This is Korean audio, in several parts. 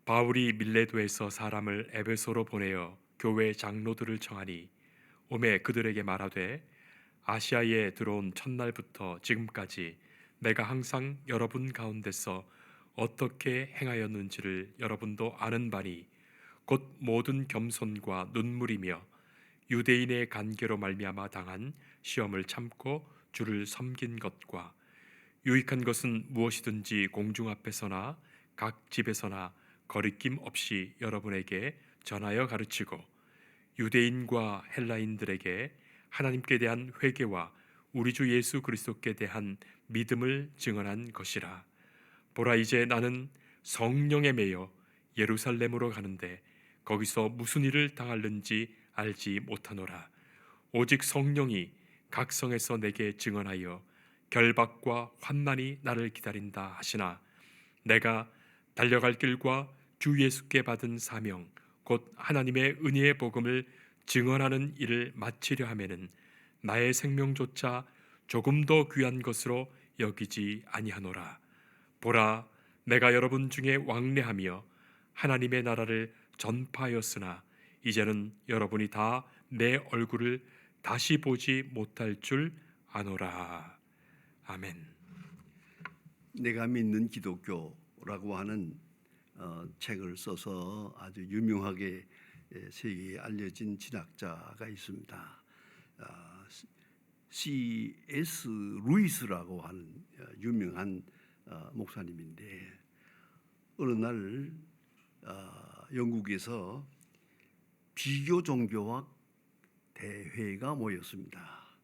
바울이 밀레도에서 사람을 에베소로 보내어 교회 장로들을 청하니 오매 그들에게 말하되 아시아에 들어온 첫날부터 지금까지 내가 항상 여러분 가운데서 어떻게 행하였는지를 여러분도 아는 바니 곧 모든 겸손과 눈물이며 유대인의 간계로 말미암아 당한 시험을 참고 주를 섬긴 것과 유익한 것은 무엇이든지 공중 앞에서나 각 집에서나 거리낌 없이 여러분에게 전하여 가르치고 유대인과 헬라인들에게 하나님께 대한 회개와 우리 주 예수 그리스도께 대한 믿음을 증언한 것이라. 보라, 이제 나는 성령에 매여 예루살렘으로 가는데 거기서 무슨 일을 당할는지 알지 못하노라. 오직 성령이 각 성에서 내게 증언하여 결박과 환난이 나를 기다린다 하시나 내가 달려갈 길과 주 예수께 받은 사명 곧 하나님의 은혜의 복음을 증언하는 일을 마치려 하면은 나의 생명조차 조금 더 귀한 것으로 여기지 아니하노라. 보라, 내가 여러분 중에 왕래하며 하나님의 나라를 전파하였으나 이제는 여러분이 다 내 얼굴을 다시 보지 못할 줄 아노라. 아멘. 내가 믿는 기독교라고 하는 책을 써서 아주 유명하게 세계에 알려진 진학자가 있습니다. C.S. 루이스라고 하는 유명한 목사님인데 어느 날 영국에서 비교 종교학 대회가 모였습니다.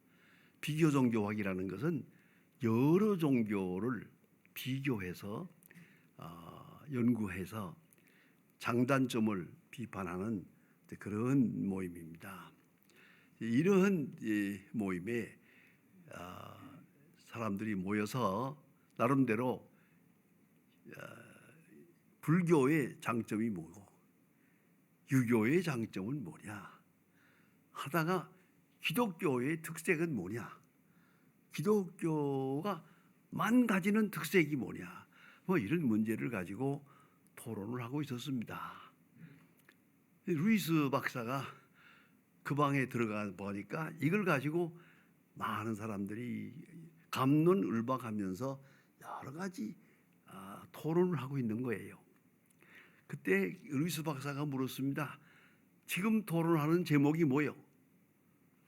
비교 종교학이라는 것은 여러 종교를 비교해서 연구해서 장단점을 비판하는 그런 모임입니다. 이러한 모임에 사람들이 모여서 나름대로 불교의 장점이 뭐고 유교의 장점은 뭐냐 하다가 기독교의 특색은 뭐냐, 기독교가 만 가지는 특색이 뭐냐, 뭐 이런 문제를 가지고 토론을 하고 있었습니다. 루이스 박사가 그 방에 들어가 보니까 이걸 가지고 많은 사람들이 갑론을박하면서 여러 가지 토론을 하고 있는 거예요. 그때 루이스 박사가 물었습니다. 지금 토론하는 제목이 뭐예요?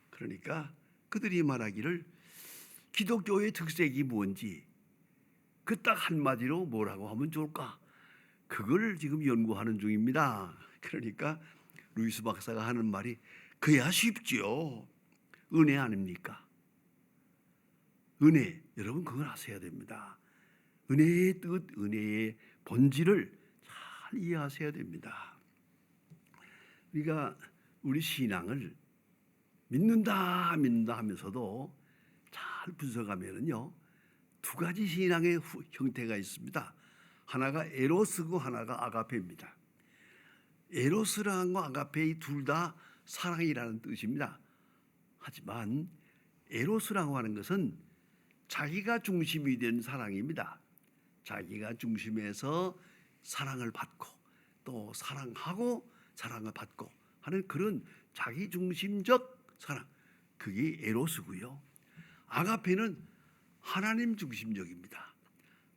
그러니까 그들이 말하기를 기독교의 특색이 뭔지 그 딱 한마디로 뭐라고 하면 좋을까? 그걸 지금 연구하는 중입니다. 그러니까 루이스 박사가 하는 말이 그야 쉽지요. 은혜 아닙니까? 은혜, 여러분 그걸 아셔야 됩니다. 은혜의 뜻, 은혜의 본질을 잘 이해하셔야 됩니다. 우리가 우리 신앙을 믿는다 하면서도 잘 분석하면은요 두 가지 신앙의 형태가 있습니다. 하나가 에로스고 하나가 아가페입니다. 에로스라는 거 아가페 둘 다 사랑이라는 뜻입니다. 하지만 에로스라고 하는 것은 자기가 중심이 된 사랑입니다. 자기가 중심에서 사랑을 받고 또 사랑하고 사랑을 받고 하는 그런 자기 중심적 사랑, 그게 에로스고요. 아가페는 하나님 중심적입니다.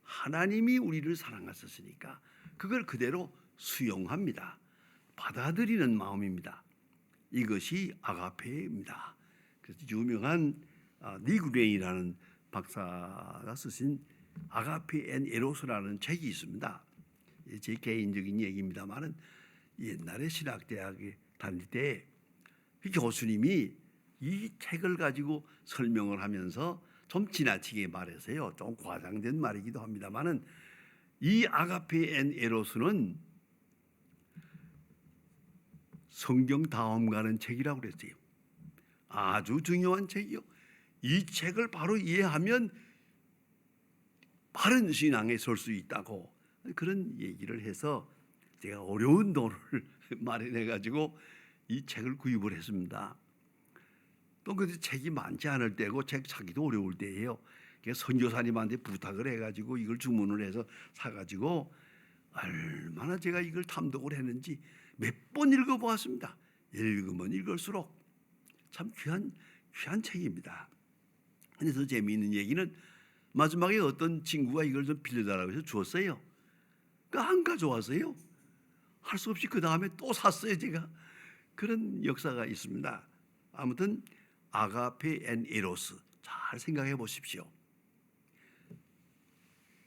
하나님이 우리를 사랑하셨으니까 그걸 그대로 수용합니다. 받아들이는 마음입니다. 이것이 아가페입니다. 그래서 유명한 니그레인이라는 박사가 쓰신 아가페 앤 에로스라는 책이 있습니다. 제 개인적인 얘기입니다만은 옛날에 신학대학에 다닐 때 교수님이 이 책을 가지고 설명을 하면서 좀 지나치게 말해서요, 좀 과장된 말이기도 합니다만은 이 아가페 앤 에로스는 성경 다음 가는 책이라고 그랬어요. 아주 중요한 책이요. 이 책을 바로 이해하면 바른 신앙에 설 수 있다고 그런 얘기를 해서 제가 어려운 돈을 마련해 가지고 이 책을 구입을 했습니다. 또 그 책이 많지 않을 때고 책 사기도 어려울 때예요. 선교사님한테 부탁을 해가지고 이걸 주문을 해서 사가지고 얼마나 제가 이걸 탐독을 했는지 몇 번 읽어보았습니다. 읽으면 읽을수록 참 귀한 책입니다. 그래서 재미있는 얘기는 마지막에 어떤 친구가 이걸 좀 빌려달라고 해서 주었어요. 안 가져와서요. 할 수 없이 그 다음에 또 샀어요, 제가. 그런 역사가 있습니다. 아무튼 아가페 앤 에로스 잘 생각해 보십시오.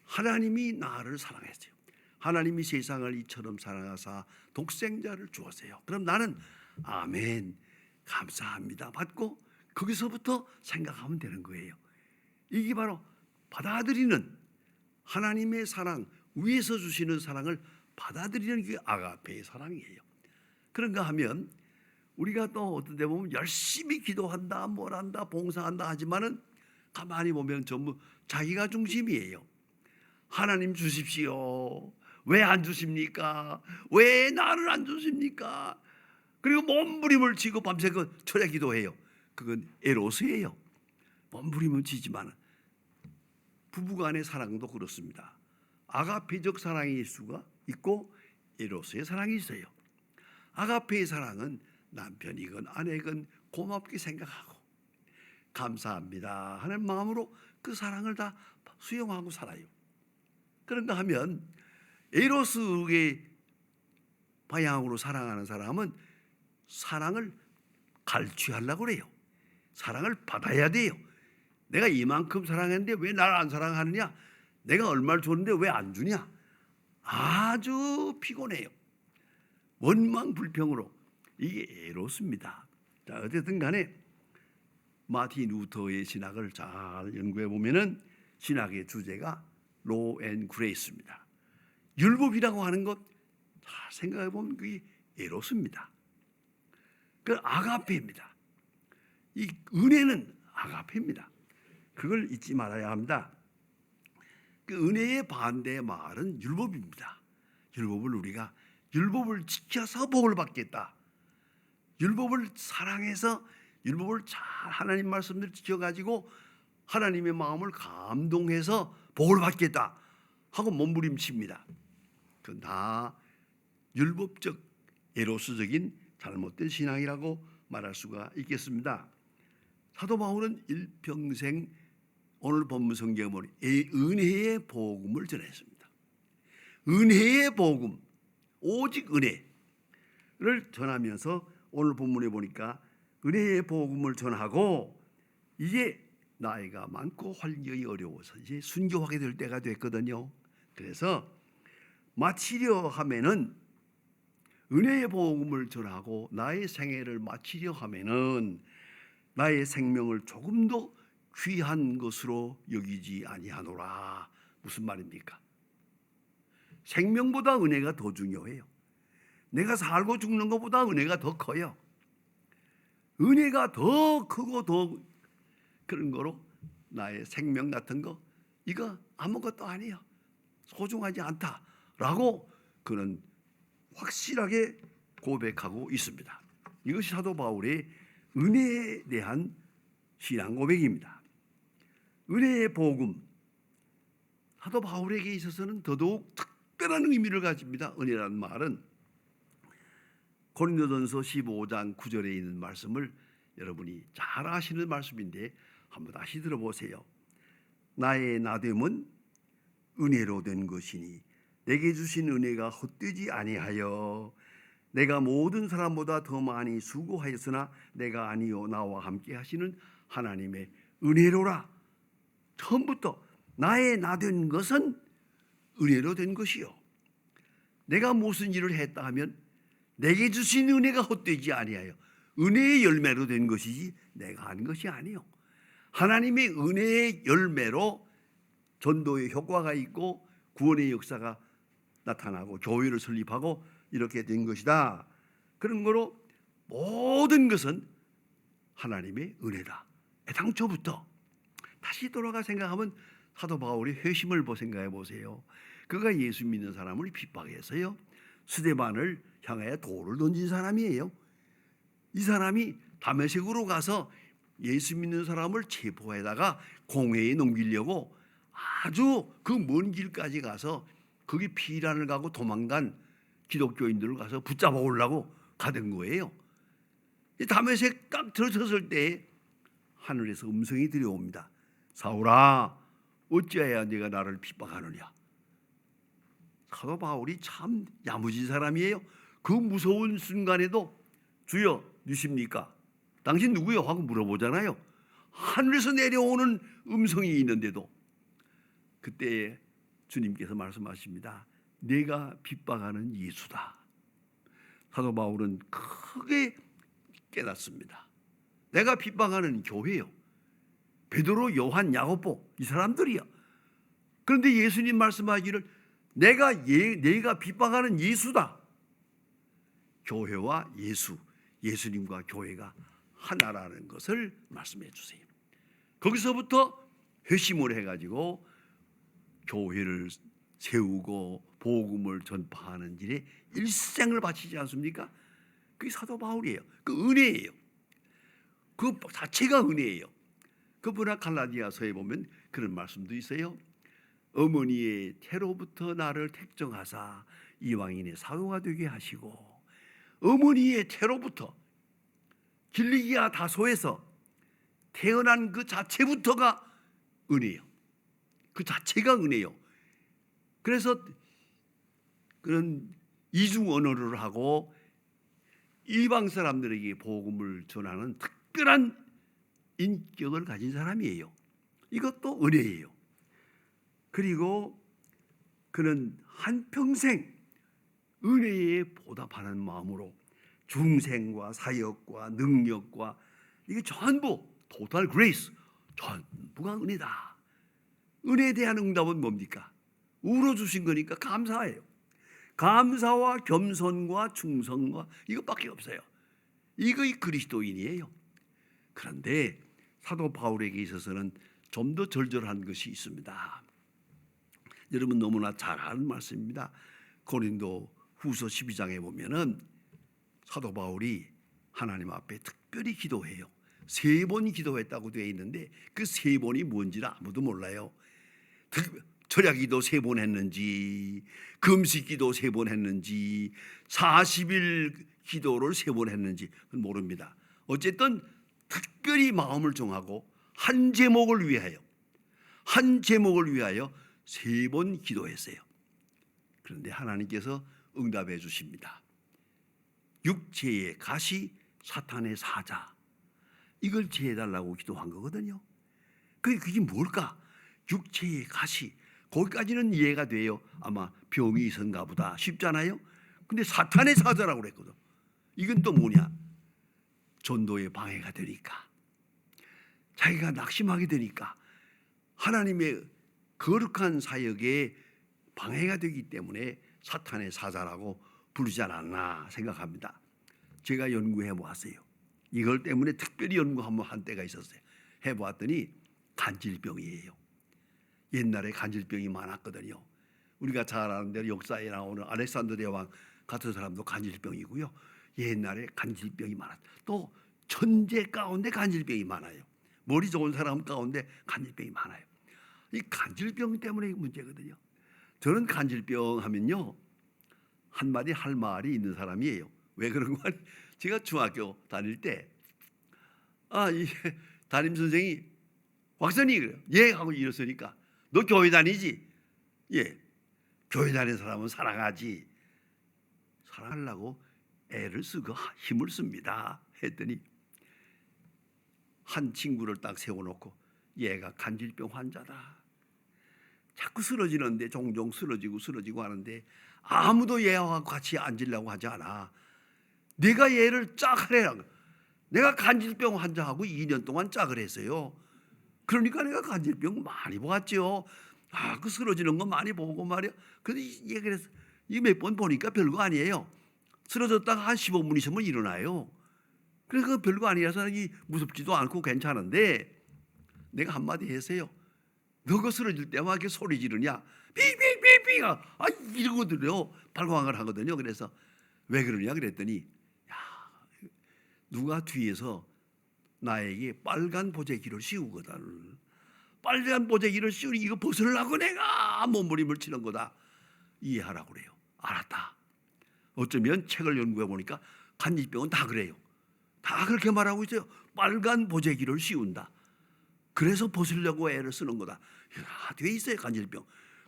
하나님이 나를 사랑했어요. 하나님이 세상을 이처럼 사랑하사 독생자를 주었어요. 그럼 나는 아멘 감사합니다 받고 거기서부터 생각하면 되는 거예요. 이게 바로 받아들이는 하나님의 사랑, 위에서 주시는 사랑을 받아들이는 게 아가페의 사랑이에요. 그런가 하면 우리가 또 어떤 데 보면 열심히 기도한다, 뭘 한다, 봉사한다 하지만은 가만히 보면 전부 자기가 중심이에요. 하나님 주십시오. 왜 안 주십니까? 왜 나를 안 주십니까? 그리고 몸부림을 치고 밤새 그 철야 기도해요. 그건 에로스예요. 몸부림을 치지만 부부간의 사랑도 그렇습니다. 아가페적 사랑일 수가 있고 에로스의 사랑이 있어요. 아가페의 사랑은 남편이건 아내건 고맙게 생각하고 감사합니다 하는 마음으로 그 사랑을 다 수용하고 살아요. 그런가 하면 에로스의 방향으로 사랑하는 사람은 사랑을 갈취하려고 그래요. 사랑을 받아야 돼요. 내가 이만큼 사랑했는데 왜 날 안 사랑하느냐? 내가 얼마를 줬는데 왜 안 주냐? 아주 피곤해요. 원망불평으로. 이게 에로스입니다. 자, 어쨌든 간에 마틴 루터의 신학을 잘 연구해 보면은 신학의 주제가 로 앤 그레이스입니다. 율법이라고 하는 것 잘 생각해 보면 그게 에로스입니다. 그 아가페입니다. 이 은혜는 아가페입니다. 그걸 잊지 말아야 합니다. 그 은혜의 반대의 말은 율법입니다. 율법을 지켜서 복을 받겠다. 율법을 사랑해서 율법을 잘 하나님 말씀을 지켜가지고 하나님의 마음을 감동해서 복을 받겠다 하고 몸부림칩니다. 그 다 율법적 에로스적인 잘못된 신앙이라고 말할 수가 있겠습니다. 사도 바울은 일평생 오늘 본문 성경에 보니 은혜의 복음을 전했습니다. 은혜의 복음, 오직 은혜를 전하면서 오늘 본문에 보니까 은혜의 복음을 전하고 이제 나이가 많고 활력이 어려워서 이제 순교하게 될 때가 됐거든요. 그래서 마치려 하면은 은혜의 복음을 전하고 나의 생애를 마치려 하면은 나의 생명을 조금 더 귀한 것으로 여기지 아니하노라. 무슨 말입니까? 생명보다 은혜가 더 중요해요. 내가 살고 죽는 것보다 은혜가 더 커요. 은혜가 더 크고 더 그런 거로 나의 생명 같은 거 이거 아무것도 아니에요. 소중하지 않다라고 그는 확실하게 고백하고 있습니다. 이것이 사도 바울의 은혜에 대한 신앙 고백입니다. 은혜의 복음, 사도 바울에게 있어서는 더더욱 특별한 의미를 가집니다. 은혜라는 말은 고린도전서 15장 9절에 있는 말씀을 여러분이 잘 아시는 말씀인데 한번 다시 들어보세요. 나의 나됨은 은혜로 된 것이니 내게 주신 은혜가 헛되지 아니하여 내가 모든 사람보다 더 많이 수고하였으나 내가 아니요 나와 함께 하시는 하나님의 은혜로라. 처음부터 나의 나 된 것은 은혜로 된 것이요. 내가 무슨 일을 했다 하면 내게 주신 은혜가 헛되지 아니하여 은혜의 열매로 된 것이지 내가 한 것이 아니요. 하나님의 은혜의 열매로 전도의 효과가 있고 구원의 역사가 나타나고 교회를 설립하고 이렇게 된 것이다. 그런 거로 모든 것은 하나님의 은혜다. 애당초부터. 다시 돌아가 생각하면 사도 바울의 회심을 생각해 보세요. 그가 예수 믿는 사람을 핍박해서요 스데반을 향하여 돌을 던진 사람이에요. 이 사람이 다메섹으로 가서 예수 믿는 사람을 체포해다가 공회에 넘기려고 아주 그 먼 길까지 가서 거기 피란을 가고 도망간 기독교인들을 가서 붙잡아 오려고 가던 거예요. 다메섹 딱 들어섰을 때 하늘에서 음성이 들려옵니다. 사울아, 어찌하여 네가 나를 핍박하느냐. 사도 바울이 참 야무진 사람이에요. 그 무서운 순간에도 주여 누십니까? 당신 누구요? 하고 물어보잖아요. 하늘에서 내려오는 음성이 있는데도 그때 주님께서 말씀하십니다. 내가 핍박하는 예수다. 사도 바울은 크게 깨닫습니다. 내가 핍박하는 교회요. 베드로, 요한, 야고보 이 사람들이야. 그런데 예수님 말씀하기를 내가 핍박하는 예수다. 교회와 예수님과 교회가 하나라는 것을 말씀해 주세요. 거기서부터 회심을 해가지고 교회를 세우고 복음을 전파하는 일에 일생을 바치지 않습니까? 그게 사도 바울이에요. 그 은혜예요. 그 자체가 은혜예요. 그분아 갈라디아서에 보면 그런 말씀도 있어요. 어머니의 태로부터 나를 택정하사 이방인의 사도가 되게 하시고, 어머니의 태로부터 길리기아 다소에서 태어난 그 자체부터가 은혜예요. 그 자체가 은혜예요. 그래서 그런 이중 언어를 하고 이방 사람들에게 복음을 전하는 특별한 인격을 가진 사람이에요. 이것도 은혜예요. 그리고 그는 한평생 은혜에 보답하는 마음으로 중생과 사역과 능력과 이게 전부 total grace, 전부가 은혜다. 은혜에 대한 응답은 뭡니까? 울어주신 거니까 감사해요. 감사와 겸손과 충성과 이것밖에 없어요. 이거 그리스도인이에요. 그런데 사도 바울에게 있어서는 좀 더 절절한 것이 있습니다. 여러분 너무나 잘 아는 말씀입니다. 고린도 후서 12장에 보면은 사도 바울이 하나님 앞에 특별히 기도해요. 3번 기도했다고 되어 있는데 그 3번이 뭔지를 아무도 몰라요. 철야기도 3번 했는지, 금식기도 3번 했는지, 40일 기도를 3번 했는지 모릅니다. 어쨌든 특별히 마음을 정하고 한 제목을 위하여 3번 기도했어요. 그런데 하나님께서 응답해 주십니다. 육체의 가시, 사탄의 사자, 이걸 제해달라고 기도한 거거든요. 그게 뭘까? 육체의 가시, 거기까지는 이해가 돼요. 아마 병이 있었나 보다 쉽잖아요. 근데 사탄의 사자라고 그랬거든. 이건 또 뭐냐? 전도에 방해가 되니까, 자기가 낙심하게 되니까 하나님의 거룩한 사역에 방해가 되기 때문에 사탄의 사자라고 부르지 않았나 생각합니다. 제가 연구해 보았어요. 이걸 때문에 특별히 연구 한번 한 때가 있었어요. 해보았더니 간질병이에요. 옛날에 간질병이 많았거든요. 우리가 잘 아는 대로 역사에 나오는 알렉산더 대왕 같은 사람도 간질병이고요. 옛날에 간질병이 많았어요. 또 천재 가운데 간질병이 많아요. 머리 좋은 사람 가운데 간질병이 많아요. 이 간질병 때문에 문제거든요. 저는 간질병 하면요, 한마디 할 말이 있는 사람이에요. 왜 그런 거? 제가 중학교 다닐 때, 이 담임 선생이 왁선이 그래요. 예 하고 일었으니까 너 교회 다니지? 예. 교회 다니는 사람은 사랑하지. 사랑하려고 애를 쓰고 힘을 씁니다. 했더니 한 친구를 딱 세워놓고 얘가 간질병 환자다. 자꾸 쓰러지는데 종종 쓰러지고 하는데 아무도 얘와 같이 앉으려고 하지 않아. 내가 얘를 짝 하래라. 내가 간질병 환자하고 2년 동안 짝을 했어요. 그러니까 내가 간질병 많이 보았죠. 그 쓰러지는 거 많이 보고 말이야. 근데 얘 그래서 이 몇 번 보니까 별거 아니에요. 쓰러졌다가 한 15분 있으면 일어나요. 그래서 별거 아니라서 무섭지도 않고 괜찮은데 내가 한마디 했어요. 너가 쓰러질 때만 이렇게 소리 지르냐? 삐삐삐삐가 이러거든요. 발광을 하거든요. 그래서 왜 그러냐 그랬더니 누가 뒤에서 나에게 빨간 보재기를 씌우거든. 빨간 보재기를 씌우니 이거 벗으려고 내가 몸부림을 치는 거다. 이해하라고 그래요. 알았다. 어쩌면 책을 연구해 보니까 간질병은 다 그래요. 다 그렇게 말하고 있어요. 빨간 보재기를 씌운다. 그래서 벗으려고 애를 쓰는 거다. 다 돼 있어요. 간질병.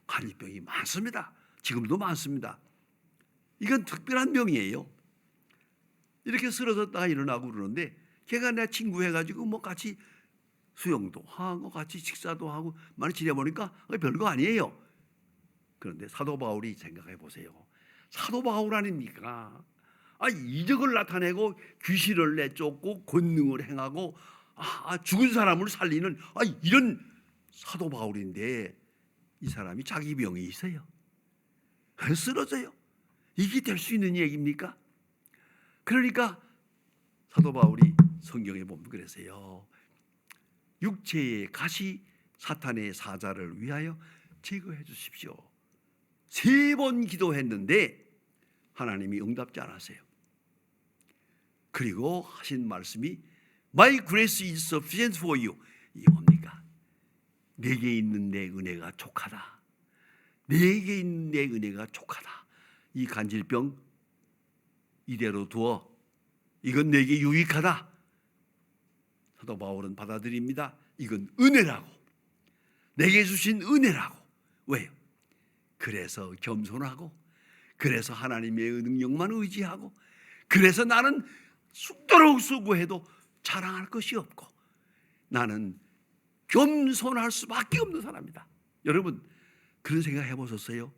간질병이 많습니다. 지금도 많습니다. 이건 특별한 병이에요. 이렇게 쓰러졌다가 일어나고 그러는데 걔가 내 친구 해가지고 뭐 같이 수영도 하고 같이 식사도 하고 많이 지내보니까 별거 아니에요. 그런데 사도 바울이 생각해 보세요. 사도 바울 아닙니까? 이적을 나타내고 귀신을 내쫓고 권능을 행하고 죽은 사람을 살리는 이런 사도 바울인데 이 사람이 자기 병이 있어요. 쓰러져요. 이게 될 수 있는 얘기입니까? 그러니까 사도 바울이 성경에 보면 그랬어요. 육체의 가시 사탄의 사자를 위하여 제거해 주십시오. 3번 기도했는데 하나님이 응답지 않았어요. 그리고 하신 말씀이 My grace is sufficient for you. 이게 뭡니까? 내게 있는 내 은혜가 족하다. 내게 있는 내 은혜가 족하다. 이 간질병 이대로 두어. 이건 내게 유익하다. 사도 바울은 받아들입니다. 이건 은혜라고. 내게 주신 은혜라고. 왜요? 그래서 겸손하고, 그래서 하나님의 능력만 의지하고, 그래서 나는 죽도록 수고해도 자랑할 것이 없고, 나는 겸손할 수밖에 없는 사람이다. 여러분 그런 생각 해보셨어요?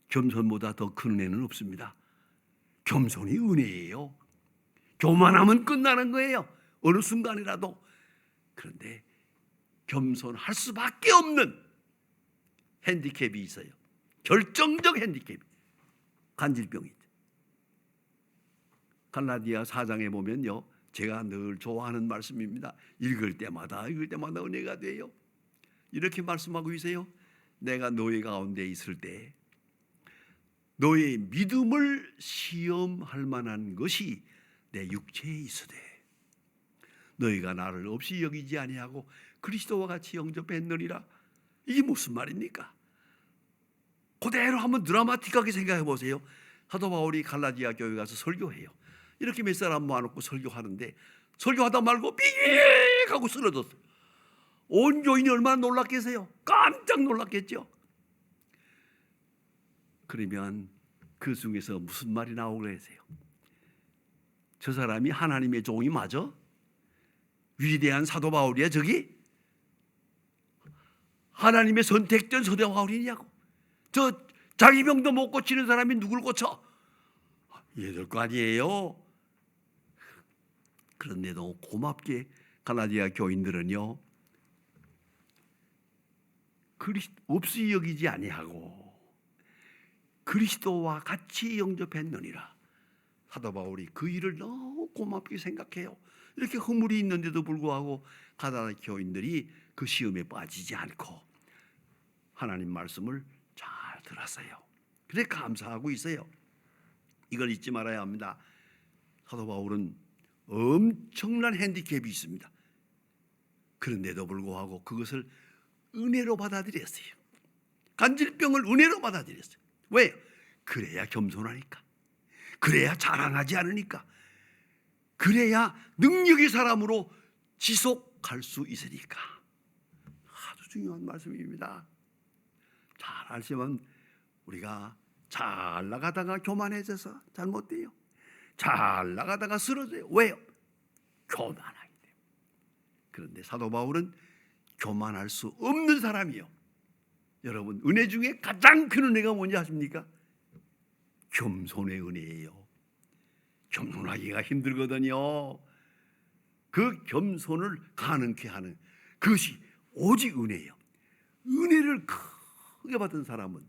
겸손보다 더 큰 은혜는 없습니다. 겸손이 은혜예요. 교만하면 끝나는 거예요. 어느 순간이라도. 그런데 겸손할 수밖에 없는 핸디캡이 있어요. 결정적 핸디캡. 간질병이죠. 갈라디아 4장에 보면요, 제가 늘 좋아하는 말씀입니다. 읽을 때마다 은혜가 돼요. 이렇게 말씀하고 있어요. 내가 너희 가운데 있을 때 너의 믿음을 시험할 만한 것이 내 육체에 있으되 너희가 나를 없이 여기지 아니하고 그리스도와 같이 영접했느니라. 이게 무슨 말입니까? 그대로 한번 드라마틱하게 생각해 보세요. 사도 바울이 갈라디아 교회 가서 설교해요. 이렇게 몇 사람 모아놓고 설교하는데 설교하다 말고 삐익 하고 쓰러졌어요. 온 교인이 얼마나 놀랐겠어요? 깜짝 놀랐겠죠. 그러면 그 중에서 무슨 말이 나오고 그러세요? 저 사람이 하나님의 종이 맞아? 위대한 사도 바울이야 저기? 하나님의 선택된 사도 바울이냐고? 저 자기 병도 못 고치는 사람이 누굴 고쳐? 얘들 거 아니에요. 그런데도 고맙게 갈라디아 교인들은요, 없이 여기지 아니하고 그리스도와 같이 영접했느니라. 사도 바울이 그 일을 너무 고맙게 생각해요. 이렇게 허물이 있는데도 불구하고 갈라디아 교인들이 그 시험에 빠지지 않고 하나님 말씀을 잘 들었어요. 그래 감사하고 있어요. 이걸 잊지 말아야 합니다. 사도 바울은 엄청난 핸디캡이 있습니다. 그런데도 불구하고 그것을 은혜로 받아들였어요. 간질병을 은혜로 받아들였어요. 왜? 그래야 겸손하니까. 그래야 자랑하지 않으니까. 그래야 능력의 사람으로 지속할 수 있으니까. 아주 중요한 말씀입니다. 잘 알지만 우리가 잘 나가다가 교만해져서 잘못돼요. 잘 나가다가 쓰러져요. 왜요? 교만하기 때문에. 그런데 사도 바울은 교만할 수 없는 사람이요. 여러분 은혜 중에 가장 큰 은혜가 뭔지 아십니까? 겸손의 은혜예요. 겸손하기가 힘들거든요. 그 겸손을 가능케 하는 그것이 오직 은혜예요. 은혜를 크게 받은 사람은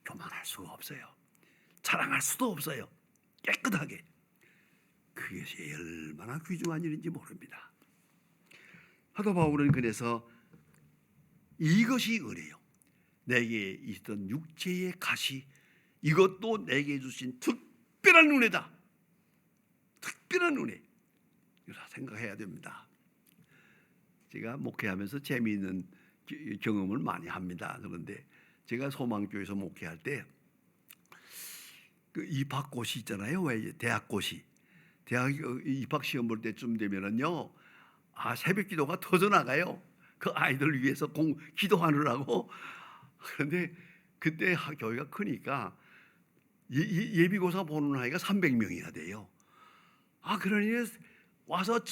교만할 수가 없어요. 자랑할 수도 없어요. 깨끗하게. 그것이 얼마나 귀중한 일인지 모릅니다. 사도 바울은 그래서 이것이 은혜요. 내게 있던 육체의 가시, 이것도 내게 주신 특별한 은혜다. 특별한 은혜. 이거 생각해야 됩니다. 제가 목회하면서 재미있는 경험을 많이 합니다. 그런데 제가 소망교회에서 목회할 때 그 입학고시 있잖아요. 왜 대학고시. 대학 입학 시험 볼 때쯤 되면은요. 새벽 기도가 터져 나가요. 그 아이들 위해서 기도하느라고. 그런데 그때 교회가 크니까 예비고사 보는 아이가 300명이나 돼요. 그러니 와서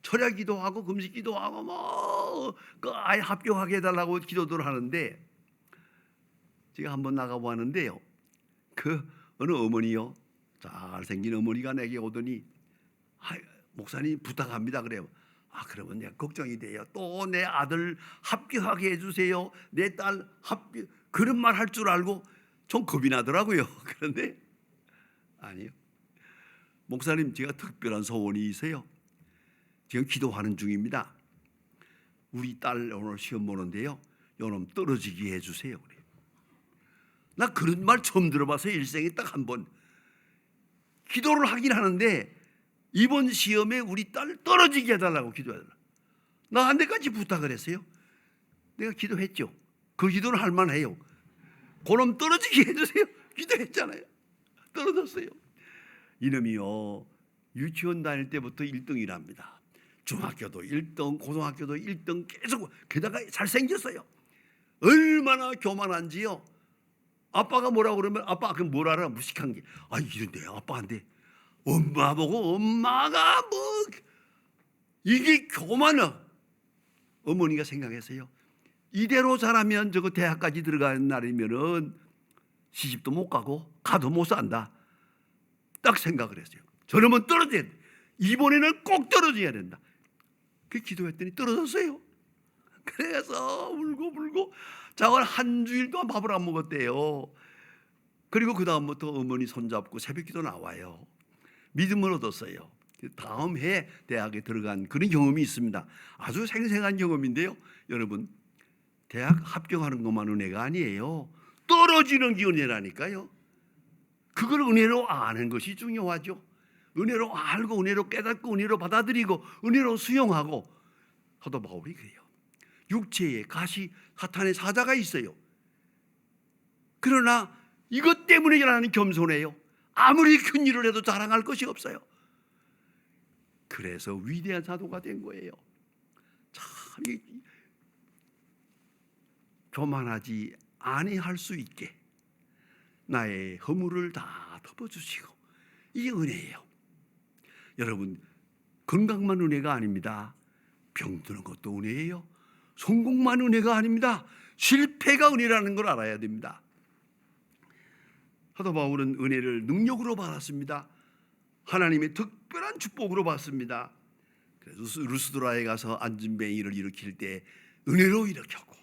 철야 기도하고 금식 기도하고 그 아이 합격하게 해달라고 기도들 하는데, 제가 한번 나가보았는데요. 그 어느 어머니요, 잘생긴 어머니가 내게 오더니 목사님 부탁합니다 그래요. 그러면 내가 걱정이 돼요. 또 내 아들 합격하게 해주세요, 내 딸 합격, 그런 말 할 줄 알고 좀 겁이 나더라고요. 그런데 아니요, 목사님 제가 특별한 소원이 있어요. 지금 기도하는 중입니다. 우리 딸 오늘 시험 보는데요, 요놈 떨어지게 해주세요 그래요. 나 그런 말 처음 들어봐서 일생에 딱 한 번 기도를 하긴 하는데, 이번 시험에 우리 딸 떨어지게 해달라고 기도해달라, 나한테까지 부탁을 했어요. 내가 기도했죠. 그 기도는 할 만해요. 그놈 떨어지게 해주세요 기도했잖아요. 떨어졌어요. 이놈이요, 유치원 다닐 때부터 1등이랍니다. 중학교도 1등, 고등학교도 1등 계속, 게다가 잘생겼어요. 얼마나 교만한지요. 아빠가 뭐라고 그러면 아빠 그럼 뭘 알아? 무식한 게. 이런데 아빠한테 엄마 보고 엄마가 뭐 이게 교만해. 어머니가 생각했어요. 이대로 자라면 저거 대학까지 들어가는 날이면은 시집도 못 가고 가도 못 산다. 딱 생각을 했어요. 저놈은 떨어져야 돼. 이번에는 꼭 떨어져야 된다. 그 기도했더니 떨어졌어요. 그래서 울고 자고 한 주일 동안 밥을 안 먹었대요. 그리고 그 다음부터 어머니 손잡고 새벽기도 나와요. 믿음을 얻었어요. 다음 해 대학에 들어간 그런 경험이 있습니다. 아주 생생한 경험인데요. 여러분, 대학 합격하는 것만 은혜가 아니에요. 떨어지는 게 은혜라니까요. 그걸 은혜로 아는 것이 중요하죠. 은혜로 알고 은혜로 깨닫고 은혜로 받아들이고 은혜로 수용하고. 사도 바울이 그래요. 육체에 가시 사탄의 사자가 있어요. 그러나 이것 때문에 나는 겸손해요. 아무리 큰 일을 해도 자랑할 것이 없어요. 그래서 위대한 사도가 된 거예요. 참 교만하지 아니할 수 있게 나의 허물을 다 덮어주시고, 이게 은혜예요. 여러분, 건강만 은혜가 아닙니다. 병드는 것도 은혜예요. 성공만 은혜가 아닙니다. 실패가 은혜라는 걸 알아야 됩니다. 사도 바울은 은혜를 능력으로 받았습니다. 하나님의 특별한 축복으로 받습니다. 그래서 루스드라에 가서 안진뱅이를 일으킬 때 은혜로 일으켰고,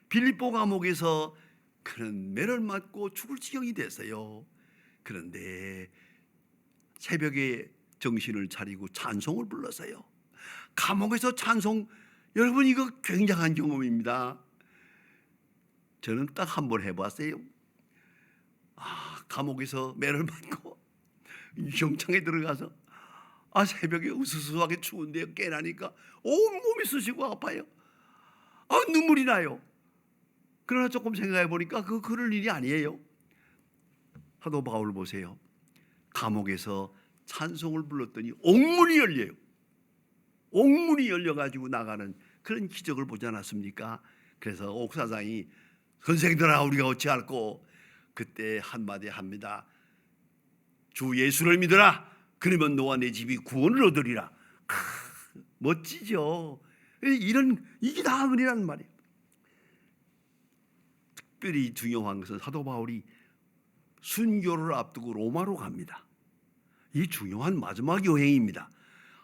빌립보 감옥에서 그는 매를 맞고 죽을 지경이 됐어요. 그런데 새벽에 정신을 차리고 찬송을 불렀어요. 감옥에서 찬송, 여러분 이거 굉장한 경험입니다. 저는 딱 한 번 해봤어요. 감옥에서 매를 맞고 형창에 들어가서 새벽에 으스스하게 추운데 깨나니까 온몸이 쑤시고 아파요. 눈물이 나요. 그러나 조금 생각해 보니까 그럴 일이 아니에요. 사도 바울 보세요. 감옥에서 찬송을 불렀더니 옥문이 열려요. 옥문이 열려가지고 나가는 그런 기적을 보지 않았습니까? 그래서 옥사장이 선생들아 우리가 어찌할꼬, 그때 한마디 합니다. 주 예수를 믿어라. 그러면 너와 내 집이 구원을 얻으리라. 멋지죠. 이게 다 은혜라는 말이에요. 특별히 중요한 것은 사도 바울이 순교를 앞두고 로마로 갑니다. 이 중요한 마지막 여행입니다.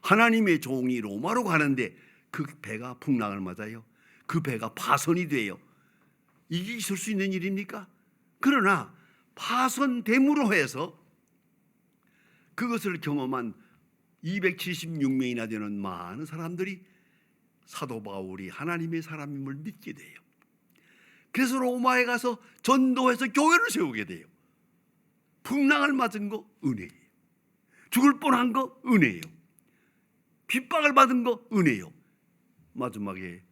하나님의 종이 로마로 가는데 그 배가 풍랑을 맞아요. 그 배가 파손이 돼요. 이게 있을 수 있는 일입니까? 그러나 파손됨으로 해서 그것을 경험한 276명이나 되는 많은 사람들이 사도 바울이 하나님의 사람임을 믿게 돼요. 그래서 로마에 가서 전도해서 교회를 세우게 돼요. 풍랑을 맞은 거 은혜예요. 죽을 뻔한 거 은혜예요. 핍박을 받은 거 은혜예요. 마지막에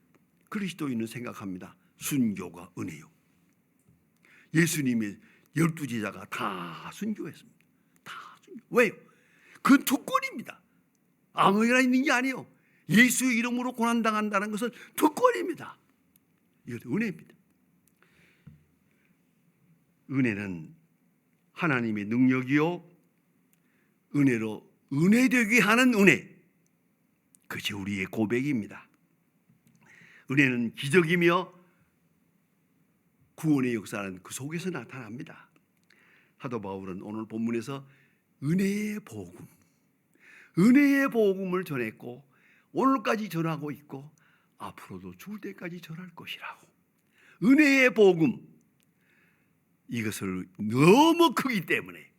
그리스도인은 생각합니다. 순교가 은혜요. 예수님의 12제자가 다 순교했습니다. 다 순교. 왜요? 그건 특권입니다. 아무나 있는 게 아니에요. 예수의 이름으로 고난당한다는 것은 특권입니다. 이것은 은혜입니다. 은혜는 하나님의 능력이요, 은혜로 은혜되게 하는 은혜, 그것이 우리의 고백입니다. 은혜는 기적이며 구원의 역사는 그 속에서 나타납니다. 사도 바울은 오늘 본문에서 은혜의 복음, 은혜의 복음을 전했고 오늘까지 전하고 있고 앞으로도 죽을 때까지 전할 것이라고. 은혜의 복음, 이것을 너무 크기 때문에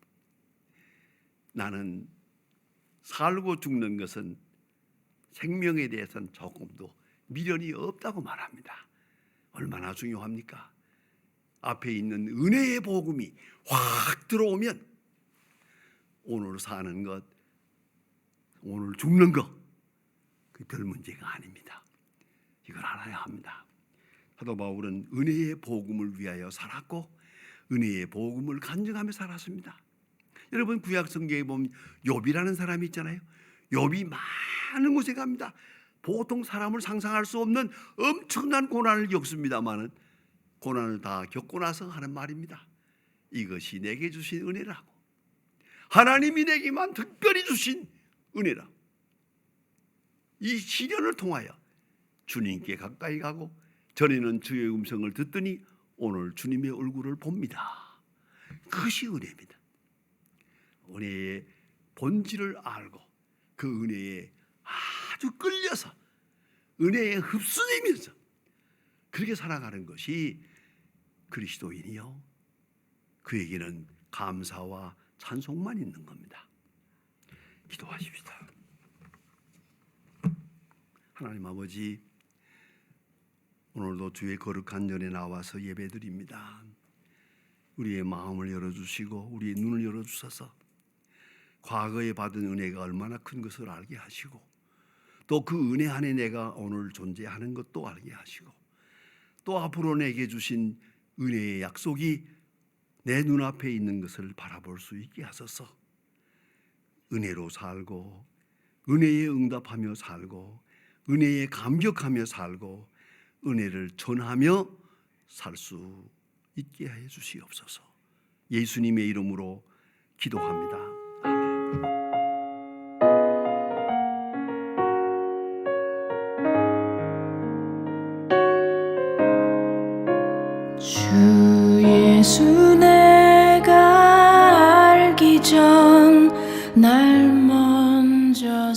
나는 살고 죽는 것은 생명에 대해서는 조금도 미련이 없다고 말합니다. 얼마나 중요합니까? 앞에 있는 은혜의 복음이 확 들어오면 오늘 사는 것, 오늘 죽는 것, 그 별 문제가 아닙니다. 이걸 알아야 합니다. 사도 바울은 은혜의 복음을 위하여 살았고 은혜의 복음을 간증하며 살았습니다. 여러분, 구약 성경에 보면 욥이라는 사람이 있잖아요. 욥이 많은 곳에 갑니다. 보통 사람을 상상할 수 없는 엄청난 고난을 겪습니다마는 고난을 다 겪고 나서 하는 말입니다. 이것이 내게 주신 은혜라고. 하나님이 내게만 특별히 주신 은혜라고. 이 시련을 통하여 주님께 가까이 가고 전에는 주의 음성을 듣더니 오늘 주님의 얼굴을 봅니다. 그것이 은혜입니다. 은혜의 본질을 알고 그 은혜에 아주 끌려서 은혜에 흡수되면서 그렇게 살아가는 것이 그리스도인이요, 그에게는 감사와 찬송만 있는 겁니다. 기도하십시다. 하나님 아버지, 오늘도 주의 거룩한 전에 나와서 예배드립니다. 우리의 마음을 열어주시고 우리의 눈을 열어주셔서 과거에 받은 은혜가 얼마나 큰 것을 알게 하시고 또 그 은혜 안에 내가 오늘 존재하는 것도 알게 하시고 또 앞으로 내게 주신 은혜의 약속이 내 눈앞에 있는 것을 바라볼 수 있게 하소서. 은혜로 살고 은혜에 응답하며 살고 은혜에 감격하며 살고 은혜를 전하며 살 수 있게 해 주시옵소서. 예수님의 이름으로 기도합니다. 주 예수 내가 알기 전 날 먼저